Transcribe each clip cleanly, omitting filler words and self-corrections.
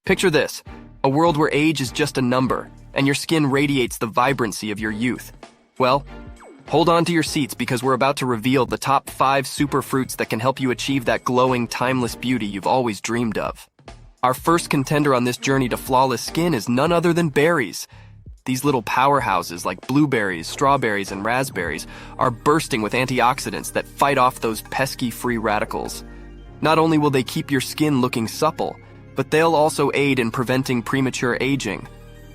Picture this, a world where age is just a number, and your skin radiates the vibrancy of your youth. Well, hold on to your seats because we're about to reveal the top 5 superfruits that can help you achieve that glowing, timeless beauty you've always dreamed of. Our first contender on this journey to flawless skin is none other than berries. These little powerhouses like blueberries, strawberries, and raspberries are bursting with antioxidants that fight off those pesky free radicals. Not only will they keep your skin looking supple, but they'll also aid in preventing premature aging.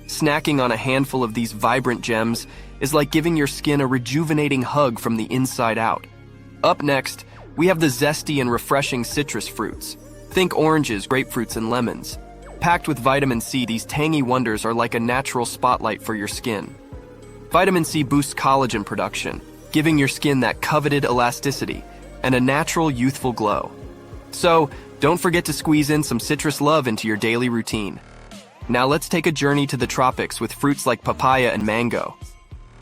Snacking on a handful of these vibrant gems is like giving your skin a rejuvenating hug from the inside out. Up next, we have the zesty and refreshing citrus fruits. Think oranges, grapefruits, and lemons. Packed with vitamin C, these tangy wonders are like a natural spotlight for your skin. Vitamin C boosts collagen production, giving your skin that coveted elasticity and a natural youthful glow. So, don't forget to squeeze in some citrus love into your daily routine. Now let's take a journey to the tropics with fruits like papaya and mango.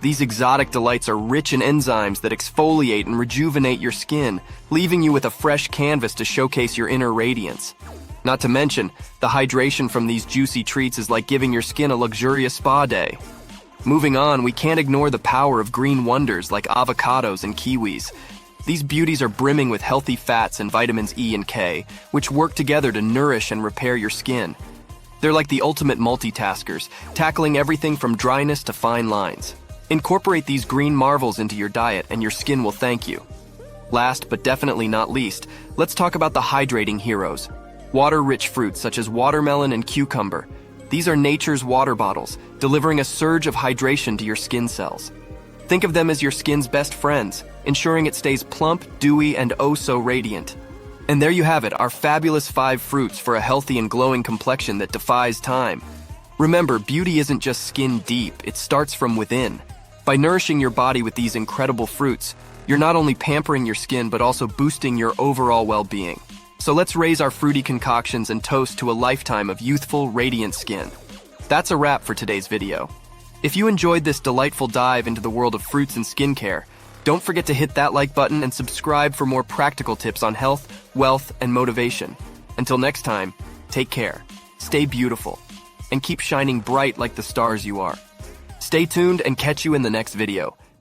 These exotic delights are rich in enzymes that exfoliate and rejuvenate your skin, leaving you with a fresh canvas to showcase your inner radiance. Not to mention, the hydration from these juicy treats is like giving your skin a luxurious spa day. Moving on, we can't ignore the power of green wonders like avocados and kiwis. These beauties are brimming with healthy fats and vitamins E and K, which work together to nourish and repair your skin. They're like the ultimate multitaskers, tackling everything from dryness to fine lines. Incorporate these green marvels into your diet and your skin will thank you. Last but definitely not least, let's talk about the hydrating heroes. Water-rich fruits such as watermelon and cucumber. These are nature's water bottles, delivering a surge of hydration to your skin cells. Think of them as your skin's best friends, ensuring it stays plump, dewy, and oh so radiant. And there you have it, our fabulous 5 fruits for a healthy and glowing complexion that defies time. Remember, beauty isn't just skin deep, it starts from within. By nourishing your body with these incredible fruits, you're not only pampering your skin but also boosting your overall well-being. So let's raise our fruity concoctions and toast to a lifetime of youthful, radiant skin. That's a wrap for today's video. If you enjoyed this delightful dive into the world of fruits and skincare, don't forget to hit that like button and subscribe for more practical tips on health, wealth, and motivation. Until next time, take care, stay beautiful, and keep shining bright like the stars you are. Stay tuned and catch you in the next video.